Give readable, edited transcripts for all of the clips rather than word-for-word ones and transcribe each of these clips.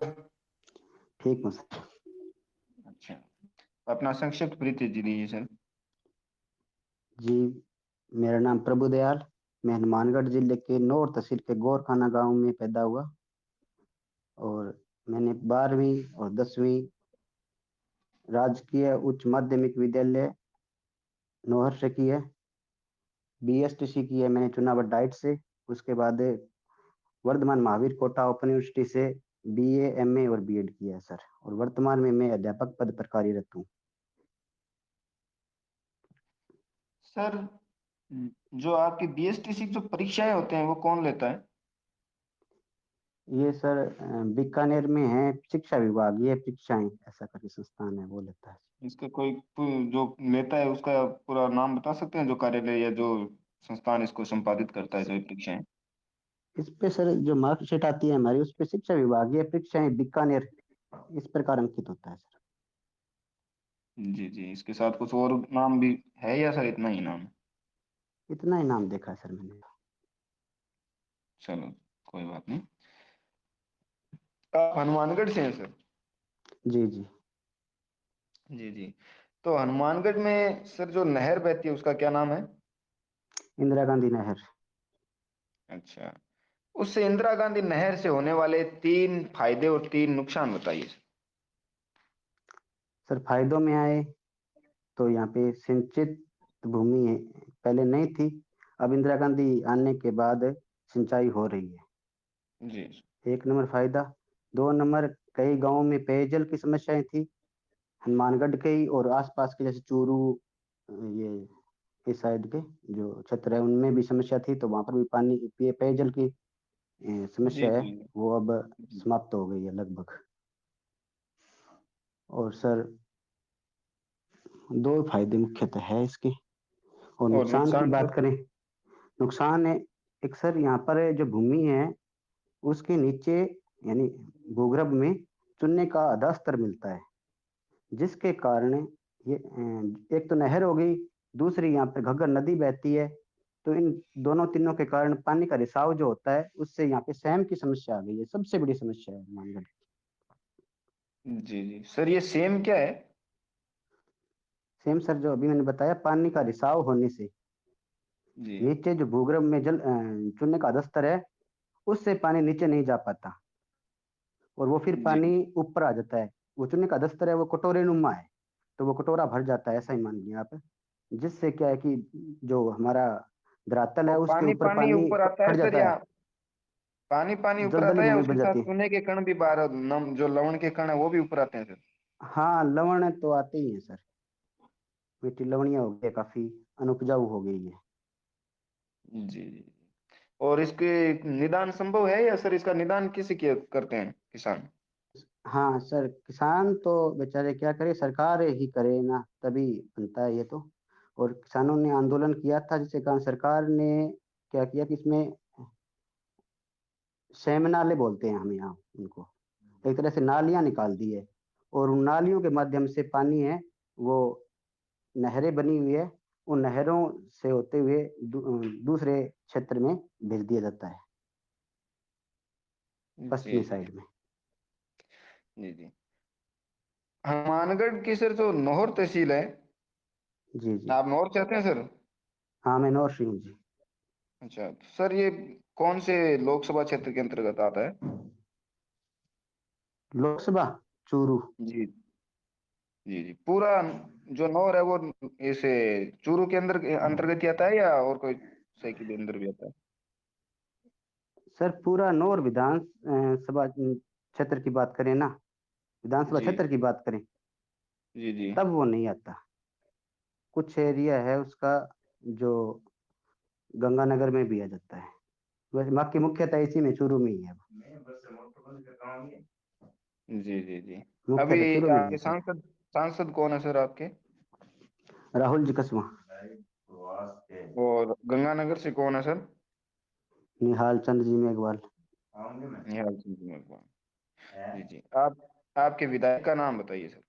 ठीक हूँ सर। अच्छा, अपना संक्षिप्त परिचय जी दीजिए सर। जी, मेरा नाम प्रभुदयाल। मैं हनुमानगढ़ जिले के नौर तहसील के गौरखाना गांव में पैदा हुआ। और मैंने 12वीं और 10वीं राजकीय उच्च माध्यमिक विद्यालय नौहर से की है। बीएसटीसी की है मैंने चुनाव डाइट से। उसके बाद Varthaman Mahavir quota open university से बीए, एमए और बीएड किया है सर। और वर्तमान में मैं अध्यापक पद पर कार्यरत हूँ। सर, जो आपकी बीएसटीसी की जो परीक्षाएं होते हैं वो कौन लेता है? ये सर बीकानेर में है शिक्षा विभाग, ये परीक्षाएं ऐसा करके संस्थान है, वो लेता है। इसका कोई जो लेता है उसका पूरा नाम बता सकते हैं, जो कार्यालय या जो संस्थान इसको संपादित करता है, जो ये परीक्षाएं? इस पे सर जो मार्कशीट आती है हमारी, उस पे शिक्षा विभागीय परीक्षाएं बीकानेर इस प्रकार अंकित होता है सर। जी जी, इसके साथ कुछ और नाम भी है या सर इतना ही नाम? इतना ही नाम देखा है सर मैंने। चलो, कोई बात नहीं। आप हनुमानगढ़ से हैं सर? जी जी। जी जी। तो हनुमानगढ़ में सर जो नहर बहती है उसका क्या नाम है? इंदिरा गांधी नहर। अच्छा, उससे इंदिरा गांधी नहर से होने वाले तीन फायदे और तीन नुकसान बताइए सर। सर फायदों में आए तो यहाँ पे सिंचित भूमि है, पहले नहीं थी। अब इंदिरा गांधी आने के बाद सिंचाई हो रही है। जी। एक नंबर फायदा। दो नंबर, कई गांवों में पेयजल की समस्याएं थी। हनुमानगढ़ के ही और आसपास के जैसे चूरू, ये इस साइड के जो क्षेत्र है उनमें भी समस्या थी, तो वहां पर भी पानी पेयजल की जी समस्या है। जी वो अब जी। समाप्त हो गई है लगभग। और सर दो फायदे मुख्यतः है इसके। और और नुकसान की नुकसान बात सर? करें, नुकसान है एक सर, यहाँ पर जो भूमि है उसके नीचे यानी भूगर्भ में चूने का आधा स्तर मिलता है, जिसके कारण ये एक तो नहर हो गई, दूसरी यहाँ पे घग्गर नदी बहती है। तो इन दोनों तीनों के कारण पानी का रिसाव जो होता है, उससे यहाँ पे सैम की समस्या आ गई है, सबसे बड़ी समस्या है मानगढ़। जी जी सर, ये सेम क्या है? सेम सर जो अभी मैंने बताया, पानी का रिसाव होने से जी नीचे जो भूगर्भ में चूने का अधस्तर है, उससे पानी नीचे नहीं जा पाता और वो फिर जी। पानी ऊपर आ जाता है। वो चूने का अधस्तर है, वो कटोरे नुमा है, तो वो कटोरा भर जाता है, ऐसा ही मान लिया आप। जिससे क्या है कि जो हमारा धरातल वो है उसके पानी ऊपर पानी पानी ऊपर आता है खड़ सर, जाता या है। पानी पानी ऊपर आता दलदली है, या भूमि उसके बन साथ जाती है। चूने के कण भी बाहर जो लवण के कण है वो भी ऊपर आते हैं सर? हाँ, लवण तो आते ही है सर। मिट्टी लवणीय हो गई है, काफी अनउपजाऊ हो गई है। जी जी। और इसके निदान संभव है या सर इसका निदान किसे किया करते हैं किसान? हाँ सर, किसान तो बेचारे क्या करे, सरकार ही करे ना, तभी बनता है ये तो। और किसानों ने आंदोलन किया था, जिसके कारण सरकार ने क्या किया कि इसमें शैमनाले बोलते हैं हम यहाँ उनको, एक तरह से नालियां निकाल दी है। और उन नालियों के माध्यम से पानी है वो नहरें बनी हुई है, उन नहरों से होते हुए दूसरे क्षेत्र में भेज दिया जाता है, जी पश्चिमी जी साइड में। जी जी। हनुमानगढ़ की सर जो नौहर तहसील है, जी जी। आप नौर चाहते हैं सर? हाँ मैं नौर सिंह जी। अच्छा, तो सर ये कौन से लोकसभा क्षेत्र के अंतर्गत आता है? लोकसभा चूरू। जी जी जी। पूरा जो नौर है वो इसे चूरू के अंदर अंतर्गत ही आता है या और कोई सही के भी अंदर भी आता है? सर पूरा नौर विधान सभा क्षेत्र की बात करें ना, विधानसभा जी क्षेत्र की बात करें, जी जी तब वो नहीं आता। कुछ एरिया है उसका जो गंगानगर में भी आ जाता है। वैसे बाकी मुख्यतः इसी में चूरू में ही है वो। जी जी जी। अभी मुख्यतः चूरू में ही है आपके सर। सांसद सांसद कौन है सर आपके? राहुल जी कसवा। और गंगानगर से कौन है सर? निहाल चंद्र जी मेघवाल। निहाल सिंह जी मेघवाल। जी जी। आप आपके विधायक का नाम बताइए सर।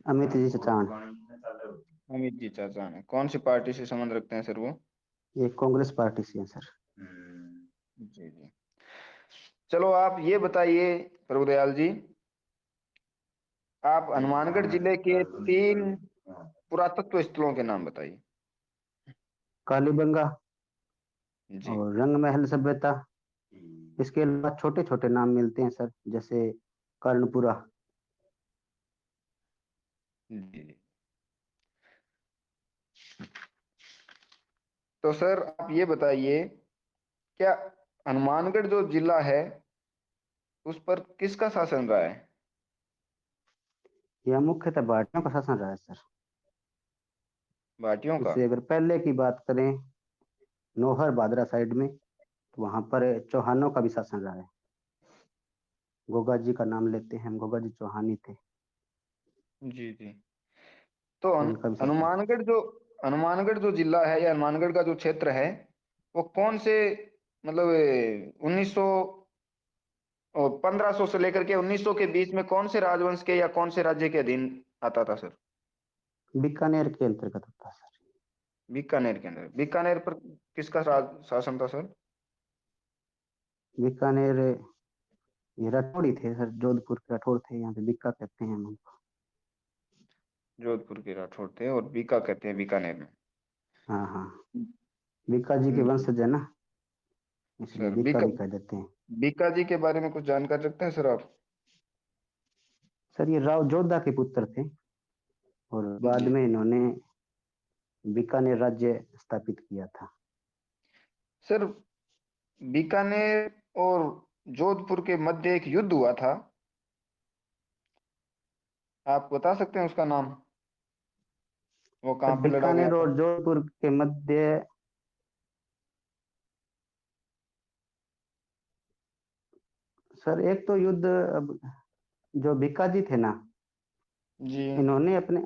अमित जी चचान। अमित जी चाचा ने कौन सी पार्टी से संबंध रखते हैं सर वो? ये कांग्रेस पार्टी से है सर। जी जी। चलो आप ये बताइए प्रभुदयाल जी, आप हनुमानगढ़ जिले के 3 पुरातत्व स्थलों के नाम बताइए। कालीबंगा जी और रंग महल सभ्यता। इसके अलावा छोटे छोटे नाम मिलते हैं सर, जैसे कर्णपुरा। जी जी। तो सर आप ये बताइए, क्या हनुमानगढ़ जो जिला है उस पर किसका शासन रहा है? यह मुख्यतः भाटियों का शासन रहा है सर। भाटियों का? इससे अगर पहले की बात करें, नौहर बादरा साइड में, तो वहां पर चौहानों का भी शासन रहा है। गोगा जी का नाम लेते हैं हम, गोगा जी चौहानी थे, जी जी। तो तो उनका भी शासन। हनुमानगढ़ जो जिला है या हनुमानगढ़ का जो क्षेत्र है, वो कौन से, मतलब 1900 और 1500 से लेकर के 1900 के बीच में कौन से राजवंश के या कौन से राज्य के अधीन आता था सर? बीकानेर के अंतर्गत होता है सर। बीकानेर के अंदर। बीकानेर पर किसका शासन था सर? बीकानेर, ये राठौड़ ही थे सर, जोधपुर के राठौड़ थे, यहाँ पे बीका कहते हैं हम उनको। जोधपुर के राठौर थे और बीका कहते हैं बीकानेर में। हाँ हाँ, बीका जी के जी। वंशज है ना, इसलिए सर बीका बीका, भी कह देते हैं। बीका जी के बारे में कुछ जानकारी रखते हैं सर आप? सर ये राव जोधा के पुत्र थे, और बाद जी। में इन्होंने बीकानेर राज्य स्थापित किया था। सर बीकानेर और जोधपुर के मध्य एक युद्ध हुआ था, आप बता सकते हैं उसका नाम? वो सर कहाँ पे लड़ा गया बीकानेर था? और जोधपुर के मध्य, सर एक तो युद्ध, अब जो बीका जी थे ना, जी। इन्होंने अपने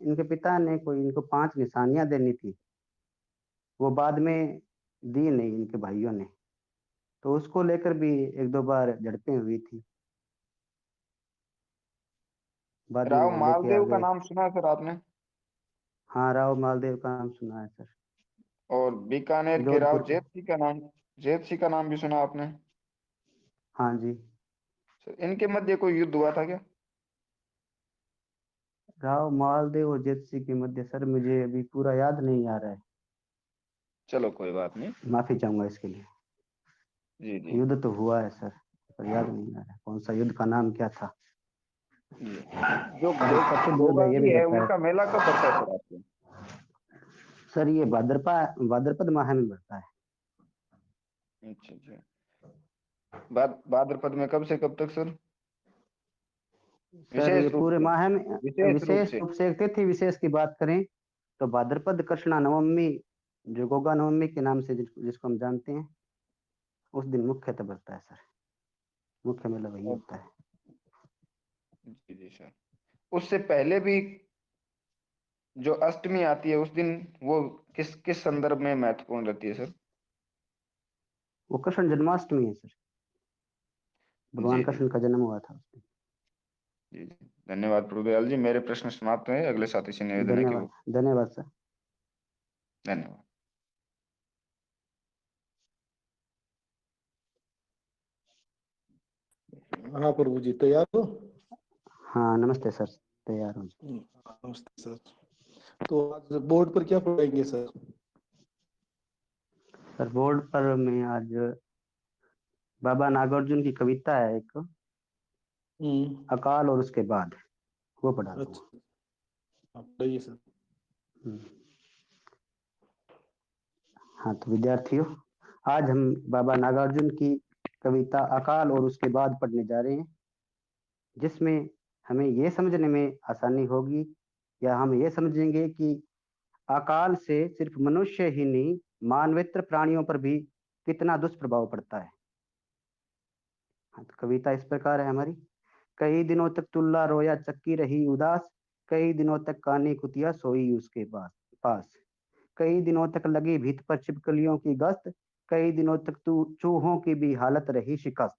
इनके पिता ने कोई इनको 5 निशानियां देनी थी, वो बाद में दी नहीं इनके भाइयों ने, तो उसको लेकर भी एक दो बार झड़पें हुई थी, बाद में राव वो लेके आ मालदेव का गए। नाम सुना है सर आपने? हाँ, राव मालदेव का नाम सुना है सर। और बीकानेर के राव जोधपुर का। जेत सिंह का नाम, जेत सिंह का नाम भी सुना आपने? हाँ जी। सर इनके मध्य कोई युद्ध हुआ था क्या? राव मालदेव और जेत सिंह के मध्य सर मुझे अभी पूरा याद नहीं आ रहा है, चलो कोई बात नहीं। माफी चाहूंगा इसके लिए। जी जी। युद्ध तो हुआ है सर, पर याद नहीं आ रहा है कौन सा युद्ध का नाम क्या था। जी। जो बहुत प्रसिद्ध युद्ध गोगा है, ये भी जी है बताया। उनका मेला कब पड़ता है सर आपको? सर ये भाद्रपद माह में पड़ता है। अच्छा अच्छा। भाद्रपद में कब से कब तक सर? सर ये विशेष रूप पूरे से, माह में, विशेष रूप विशेष से। रूप से एक तिथि विशेष की बात करें तो भाद्रपद कृष्णा नवमी, जो गोगा नवमी के नाम से जिसको हम जानते हैं, उस दिन मुख्यतः बढ़ता है सर। मुख्य मेला वही होता है। जी जी सर। उससे पहले भी जो अष्टमी आती है उस दिन, वो किस किस संदर्भ में महत्वपूर्ण रहती है सर? वो कृष्ण जन्माष्टमी है सर, भगवान जी जी। कृष्ण का जन्म हुआ था उस दिन। जी जी। धन्यवाद प्रभुदयाल जी, मेरे प्रश्न समाप्त हुए। अगले साथी से निवेदन है कि धन्यवाद, वो। धन्यवाद सर। धन्यवाद। हाँ प्रभु जी, तैयार हो? हाँ नमस्ते सर, तैयार हूँ। हाँ, नमस्ते सर। तो आज बोर्ड पर क्या पढ़ाएंगे सर? सर बोर्ड पर मैं आज बाबा नागार्जुन की कविता है एक, हम्म। अकाल और उसके बाद, वो पढ़ा दूंगा। अच्छा, आप पढ़ाइए सर। हम्म। हाँ तो विद्यार्थियों, आज हम बाबा नागार्जुन की कविता अकाल और उसके बाद पढ़ने जा रहे हैं, जिसमें हमें ये समझने में आसानी होगी, या हम ये समझेंगे कि अकाल से सिर्फ मनुष्य ही नहीं, मानवेतर प्राणियों पर भी कितना दुष्प्रभाव पड़ता है। हाँ, तो कविता इस प्रकार है हमारी। कई दिनों तक तुल्ला रोया चक्की रही उदास, कई दिनों तक कानी कुतिया सोई उसके पास, कई दिनों तक लगी भीत पर छिपकलियों की गश्त, कई दिनों तक तू चूहों की भी हालत रही शिकस्त।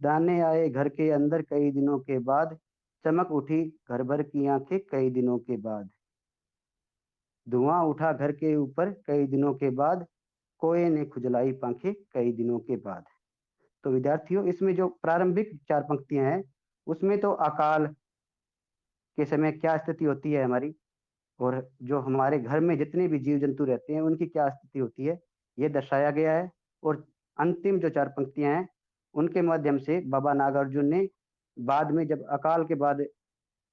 दाने आए घर के अंदर कई दिनों के बाद, चमक उठी घर भर की आंखें कई दिनों के बाद, धुआं उठा घर के ऊपर कई दिनों के बाद, कोए ने खुजलाई पंखें कई दिनों के बाद। तो विद्यार्थियों, इसमें जो प्रारंभिक 4 पंक्तियां हैं, उसमें तो अकाल के समय क्या स्थिति होती है हमारी, और जो हमारे घर में जितने भी जीव जंतु रहते हैं उनकी क्या स्थिति होती है, ये दर्शाया गया है। और अंतिम जो 4 पंक्तियां हैं, उनके माध्यम से बाबा नागार्जुन ने बाद में, जब अकाल के बाद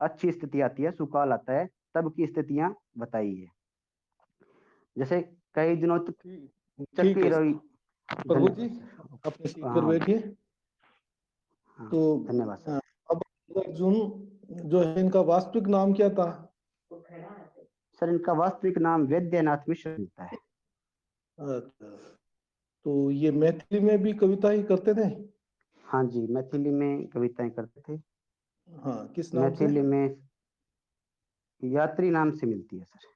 अच्छी स्थिति आती है, सुकाल आता है, तब की स्थितियां बताई है। जैसे कई दिनों तक ठीक ठीक चक्की है रवि। प्रभु जी, धन्यवाद सर। अपने सीट पर हाँ बैठिए। हाँ, तो धन्यवाद अ, सर। अब अर्जुन जो है, इनका वास्तविक नाम क्या था? सर, इनका वास्तविक नाम वैद्यनाथ मिश्र मिलता है। अच्छा, तो ये मैथिली में भी कविता ही करते थे? हाँ जी, मैथिली में कविताएं करते थे। हाँ, किस नाम से? मैथिली में यात्री नाम से मिलती है सर।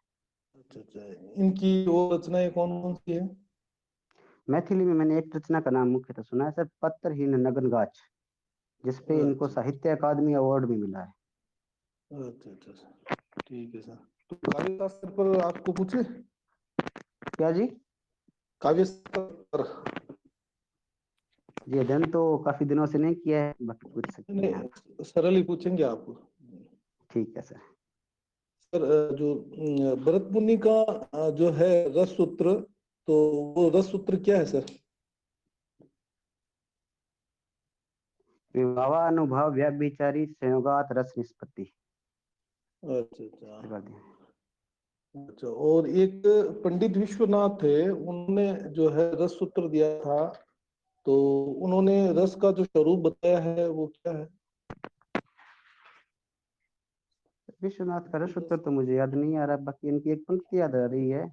अच्छा अच्छा, इनकी और रचनाएं कौन कौन सी है? मैथिली में मैंने एक रचना का नाम मुख्यतः सुना है सर, पत्थरहीन नगनगाछ, जिसपे इनको अच्छा साहित्य अकादमी अवार्ड भी मिला है। अच्छा अच्छा अच्छा, ठीक है सर। तो काव्य शास्त्र पर आपको पूछे? क्या जी? काव्य शास्त्र पर? जी, अध्ययन तो काफी दिनों से नहीं किया है, बाकी पूछ सकते हैं आप। नहीं, सरल ही पूछेंगे आपको। ठीक है सर। सर, जो भरत मुनि का जो है रस सूत्र, तो वो रस सूत्र क्या है सर? विभावानुभव व्यभिचारी संयोगात रस निष्पत्ति। अच्छा अच्छा कर दिया। अच्छा। और एक पंडित विश्वनाथ थे, उन्होंने जो है रस सूत्र दिया था, तो उन्होंने रस का जो स्वरूप बताया है वो क्या है? विश्वनाथ का रस उत्तर तो मुझे याद नहीं आ रहा, बाकी इनकी एक पंक्ति याद आ रही है,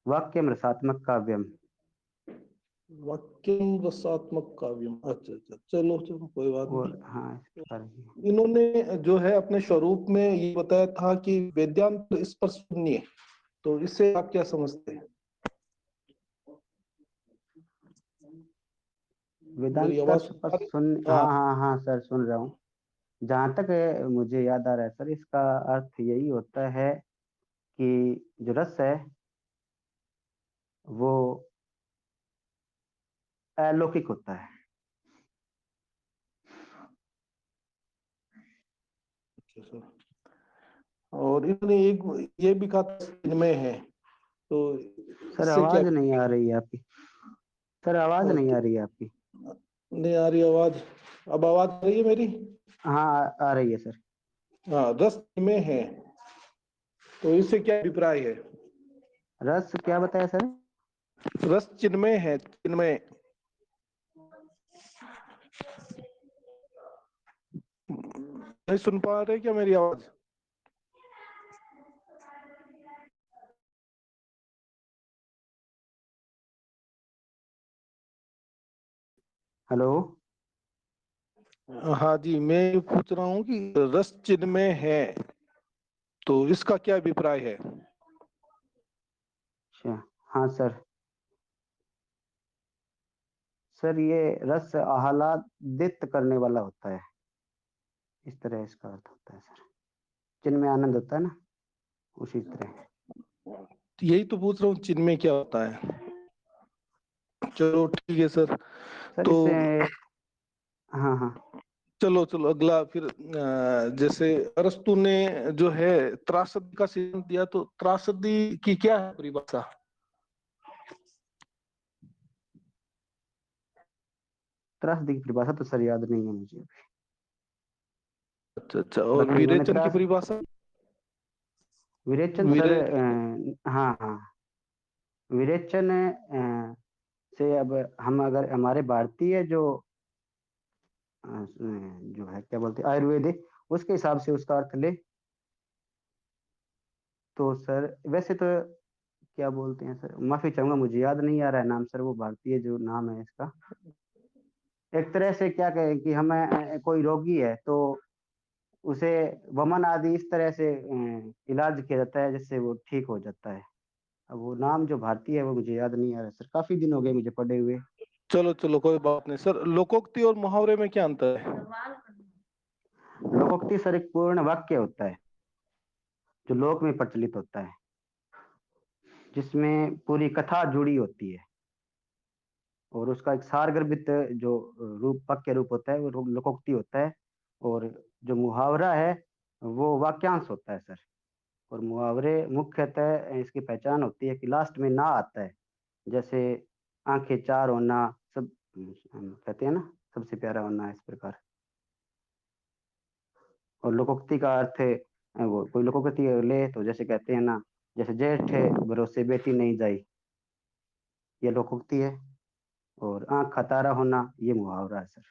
वाक्यम रसात्मक काव्यम। वाक्यम रसात्मक काव्यम। अच्छा अच्छा, चलो चलो, कोई बात नहीं। और हाँ, इस प्रकार की। इन्होंने जो है अपने स्वरूप में ये बताया था कि वेदांत स्पर्श शून्य, तो इससे आप क्या समझते हैं? मेरी वेदांत का आवाज सुन पा स्पर्श रहे? सुन, हाँ। हाँ हाँ हाँ सर, सुन रहा हूँ। जहाँ तक मुझे याद आ रहा है सर, इसका अर्थ यही होता है कि जो रस है वो अलौकिक होता है। अच्छा सर। और इन्होंने एक ये भी कहा था इनमें है, तो सर इससे क्या? आवाज नहीं आ रही है आपकी। सर आवाज नहीं आ तो रही है आपकी। नहीं आ रही आवाज? अब आवाज आ रही है मेरी? हाँ, आ रही है सर। हाँ, रस में है, तो इससे क्या अभिप्राय है? रस क्या बताया सर? रस चिन्मय है, चिन्मय। नहीं सुन पा रहे क्या मेरी आवाज? हेलो। हाँ जी, मैं ये पूछ रहा हूँ कि रस चिन्मय है, तो इसका क्या अभिप्राय है? अच्छा, हाँ सर। सर ये रस आह्लादित करने वाला होता है, इस तरह इसका अर्थ होता है सर। जिनमें आनंद होता है ना, उसी तरह। यही तो पूछ रहा हूँ, चिन्मय क्या होता है। चलो ठीक है सर। सर तो इसे, हाँ हाँ। चलो चलो, अगला फिर जैसे अरस्तु ने जो है त्रासदी का सिद्धांत दिया, तो त्रासदी की क्या है परिभाषा? त्रासदी की परिभाषा तो सर याद नहीं है मुझे। अच्छा अच्छा, और बाकी इन्होंने विरेचन की त्रास, परिभाषा? विरेचन सर, विरे हाँ हाँ, विरेचन से अब हम अगर हमारे भारतीय जो है क्या बोलते हैं, आयुर्वेद है, उसके हिसाब से उसका अर्थ ले, तो सर वैसे तो क्या बोलते हैं सर, माफी चाहूंगा, मुझे याद नहीं आ रहा है नाम सर, वो भारतीय जो नाम है इसका। एक तरह से क्या कहें कि हमें कोई रोगी है तो उसे वमन आदि इस तरह से इलाज किया जाता है जिससे वो ठीक हो जाता है। अब वो नाम जो भारतीय है वो मुझे याद नहीं आ रहा सर, काफी दिन हो गए मुझे पढ़े हुए। चलो चलो, कोई बात नहीं सर। लोकोक्ति और मुहावरे में क्या अंतर है? लोकोक्ति सर एक पूर्ण वाक्य होता है जो लोक में प्रचलित होता है, जिसमें पूरी कथा जुड़ी होती है। और उसका एक सारगर्भित जो रूप वाक्य रूप होता है वो लोकोक्ति होता है, और जो मुहावरा है वो वाक्यांश होता है सर। और मुहावरे मुख्यतः इसकी पहचान होती है कि लास्ट में ना आता है, जैसे आंखें चार होना, सब कहते हैं ना, सबसे प्यारा होना, इस प्रकार। और लोकोक्ति का अर्थ है वो कोई लोकोक्ति ले तो जैसे कहते हैं ना, जैसे जेठ है भरोसे बेटी नहीं जाई, ये लोकोक्ति है। और आंख का तारा होना ये मुहावरा है सर।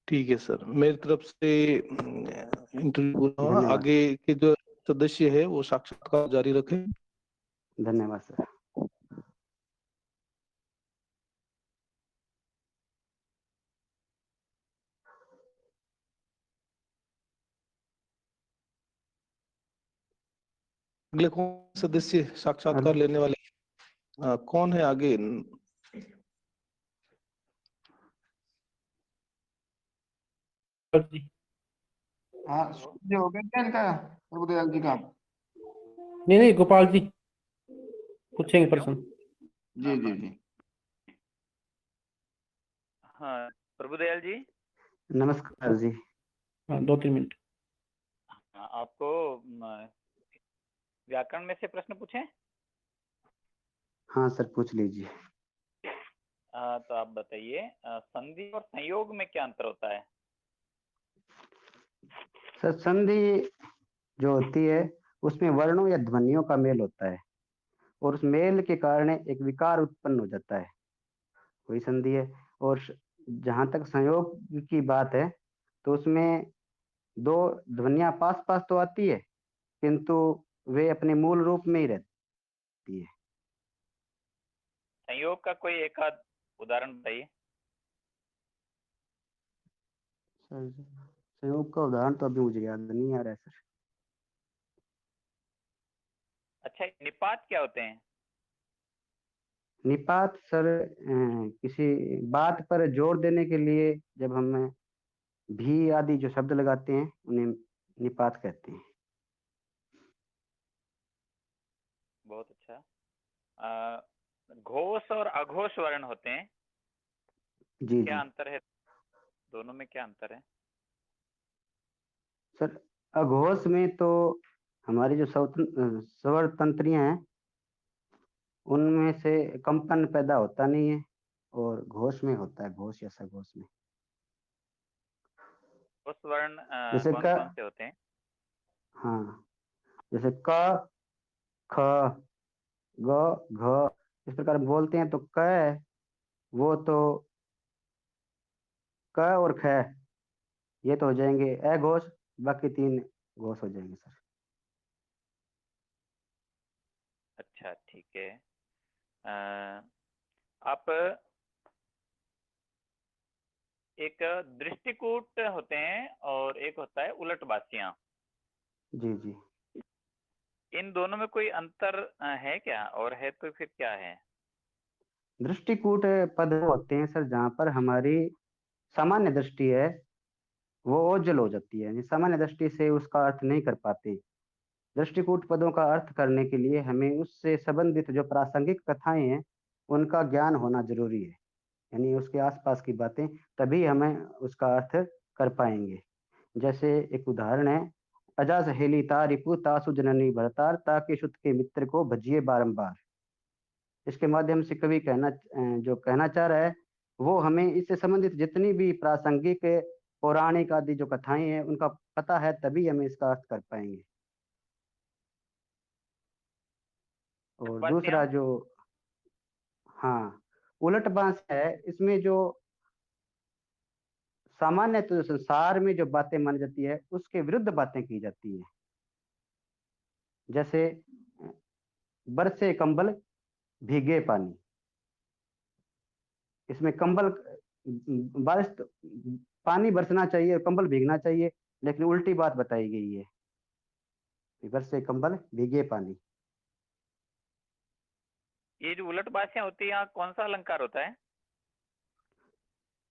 ठीक है सर, मेरी तरफ से इंटरव्यू पूरा हुआ। धन्यवाद आगे के जो सदस्य है वो साक्षात्कार जारी रखें। धन्यवाद सर। अगले कौन सदस्य साक्षात्कार लेने वाले? कौन है आगे? हाँ, जो हो गया क्या इनका, प्रभुदयाल जी का? नहीं, गोपाल जी पूछेंगे प्रश्न। जी जी जी। हाँ, प्रभुदयाल जी। नमस्कार जी। हाँ, 2-3 मिनट। आपको व्याकरण में से प्रश्न पूछें? हाँ सर, पूछ लीजिए। तो आप बताइए, संधि और संयोग में क्या अंतर होता है? सर, संधि जो होती है उसमें वर्णों या ध्वनियों का मेल होता है, और उस मेल के कारण एक विकार उत्पन्न हो जाता है, वही संधि है। और जहाँ तक संयोग की बात है तो उसमें दो ध्वनियां पास पास तो आती है, किंतु वे अपने मूल रूप में ही रहती है। संयोग का कोई एक आध उदाहरण बताइए। सर, संयोग का उदाहरण तो अभी मुझे याद नहीं आ रहा है सर। अच्छा, निपात क्या होते हैं? निपात सर किसी बात पर जोर देने के लिए जब हम भी आदि जो शब्द लगाते हैं उन्हें निपात कहते हैं। बहुत अच्छा। घोष और अघोष वर्ण होते हैं, जी क्या जी अंतर है? दोनों में क्या अंतर है? सर, अघोष में तो हमारी जो स्वर तंत्रियां हैं उनमें से कंपन पैदा होता नहीं है, और घोष में होता है, घोष या सघोष में। घोष वर्ण जैसे कौन क, कौन से होते हैं? हाँ, जैसे क, ख, ग, घ, इस प्रकार बोलते हैं तो क, वो तो क और ख ये तो हो जाएंगे अघोष, बाकी तीन घोष हो जाएंगे सर। अच्छा, ठीक है। आप एक दृष्टिकूट होते हैं और एक होता है उलटबासियां। जी जी। इन दोनों में कोई अंतर है क्या, और है तो फिर क्या है? दृष्टिकूट पद होते हैं सर जहाँ पर हमारी सामान्य दृष्टि है वो ओझल हो जाती है, सामान्य दृष्टि से उसका अर्थ नहीं कर पाते। दृष्टिकूट पदों का अर्थ करने के लिए हमें उससे संबंधित जो प्रासंगिक कथाएं हैं उनका ज्ञान होना जरूरी है, यानी उसके आसपास की बातें, तभी हमें उसका अर्थ कर पाएंगे। जैसे एक उदाहरण है, अजा सहेली रिपु तासु जननी भरतार ताकि शुद्ध के मित्र को भजिए बारंबार। इसके माध्यम से कवि जो कहना चाह रहा है वो हमें इससे संबंधित जितनी भी प्रासंगिक पौराणिक आदि जो कथाएं हैं उनका पता है, तभी हमें इसका अर्थ कर पाएंगे। और दूसरा जो, हाँ, उलट बांस है, इसमें जो सामान्य तो संसार में जो बातें मानी जाती है उसके विरुद्ध बातें की जाती है। जैसे बरसे कंबल भीगे पानी, इसमें कंबल बारिश पानी बरसना चाहिए, कंबल भीगना चाहिए, लेकिन उल्टी बात बताई गई है, बरसे कंबल भीगे पानी। ये जो उलटबासियां होती है, यहाँ कौन सा अलंकार होता है?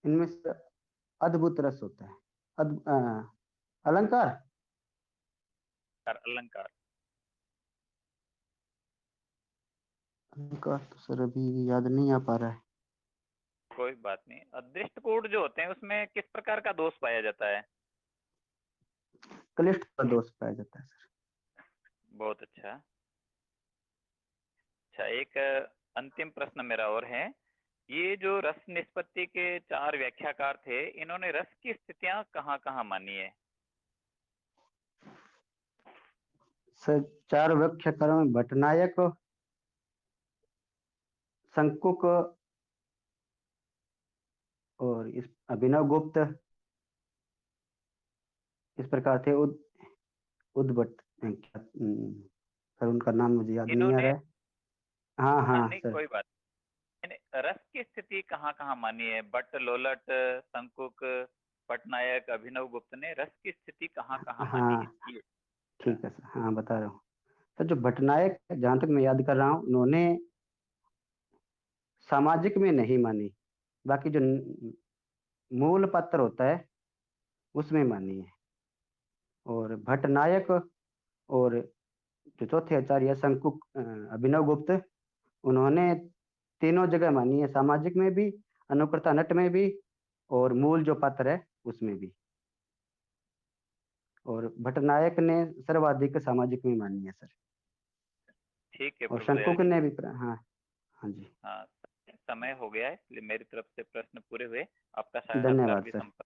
इनमें से अद्भुत रस होता है। अलंकार अलंकार अलंकार तो सर अभी याद नहीं आ पा रहा है। कोई बात नहीं। दृष्टिकूट जो होते हैं उसमें किस प्रकार का दोष पाया जाता है? क्लिष्ट का दोष पाया जाता है सर। बहुत अच्छा। अच्छा, एक अंतिम प्रश्न मेरा और है। ये जो रस निष्पत्ति के 4 व्याख्याकार थे, इन्होंने रस की स्थितियां कहाँ कहाँ मानी है? सर 4 व्याख्याकारों में भट्टनायक, शंकुक और इस अभिनव गुप्त इस प्रकार थे। उद्भट सर उनका नाम मुझे याद नहीं आ इन्होंने रहा है। हाँ हाँ हाँ नहीं, सर। कोई बात नहीं। रस की स्थिति कहाँ कहाँ मानी है? भट्ट, लोलट, शंकुक, पटनायक, अभिनव गुप्त ने रस की स्थिति कहाँ कहाँ मानी है? हाँ ये ठीक है सर, हाँ बता रहा हूँ। सर जो भट्टनायक, जहाँ तक मैं याद कर रहा हूँ, उन्होंने सामाजिक में नहीं मानी, बाकी जो मूल पत्र होता है उसमें मानी है। और भट्टनायक और जो चौथे आचार्य शंकुक अभिनव गुप्त, उन्होंने तीनों जगह मानी है, सामाजिक में भी, अनुकृता नट में भी, और मूल जो पत्र है उसमें भी। और भट्टनायक ने सर्वाधिक सामाजिक में मानी है सर। ठीक है और प्रभुदयाल शंकुक जी। ने भी हाँ हाँ जी। हाँ, समय हो गया है, इसलिए मेरी तरफ से प्रश्न पूरे हुए। आपका साक्षात्कार धन्यवाद भी सर। संपन्न